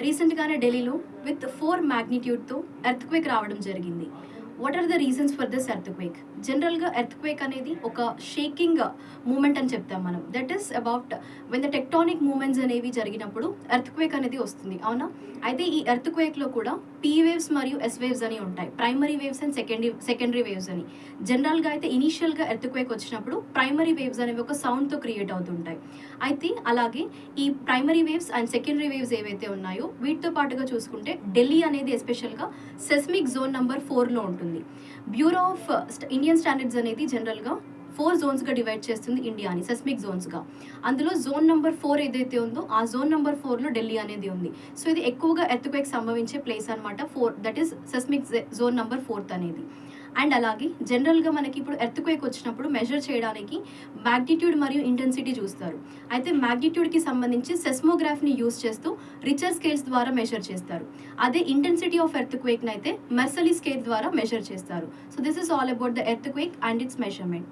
రీసెంట్గానే ఢిల్లీలో with 4 మ్యాగ్నిట్యూడ్తో earthquake రావడం జరిగింది. What are the reasons for this earthquake? జనరల్గా ఎర్త్క్వేక్ అనేది ఒక షేకింగ్ మూమెంట్ అని చెప్తాం మనం. That is about when the tectonic movements అనేవి జరిగినప్పుడు ఎర్త్క్వేక్ అనేది వస్తుంది, అవునా? అయితే ఈ ఎర్త్క్వేక్లో కూడా పీ వేవ్స్ మరియు ఎస్ వేవ్స్ అని ఉంటాయి. Primary waves and secondary waves అని. జనరల్గా అయితే ఇనీషియల్గా ఎర్త్క్వేక్ వచ్చినప్పుడు ప్రైమరీ వేవ్స్ అనేవి ఒక సౌండ్తో క్రియేట్ అవుతుంటాయి. అయితే అలాగే ఈ primary waves and secondary waves ఏవైతే ఉన్నాయో వీటితో పాటుగా చూసుకుంటే ఢిల్లీ అనేది ఎస్పెషల్గా సెస్మిక్ జోన్ నంబర్ 4లో ఉంటుంది. బ్యూరో ఆఫ్ ఇండియన్ స్టాండర్డ్స్ అనేది జనరల్గా 4 జోన్స్గా డివైడ్ చేస్తుంది ఇండియాని, సెస్మిక్ జోన్స్గా. అందులో జోన్ నెంబర్ 4 ఏదైతే ఉందో ఆ జోన్ నెంబర్ 4లో ఢిల్లీ అనేది ఉంది. సో ఇది ఎక్కువగా ఎర్త్క్వేక్ సంభవించే ప్లేస్ అనమాట. 4 that is seismic zone number 4 అనేది. అండ్ అలాగే జనరల్గా మనకి ఇప్పుడు ఎర్త్క్వేక్ వచ్చినప్పుడు మెజర్ చేయడానికి మ్యాగ్నిట్యూడ్ మరియు ఇంటెన్సిటీ చూస్తారు. అయితే మ్యాగ్నిట్యూడ్కి సంబంధించి సెస్మోగ్రాఫ్ని యూస్ చేస్తూ రిచర్ స్కేల్స్ ద్వారా మెజర్ చేస్తారు. అదే ఇంటెన్సిటీ ఆఫ్ ఎర్త్క్వేక్ని అయితే మెర్సలీ స్కేల్ ద్వారా మెజర్ చేస్తారు. So this is all about the earthquake and it's measurement.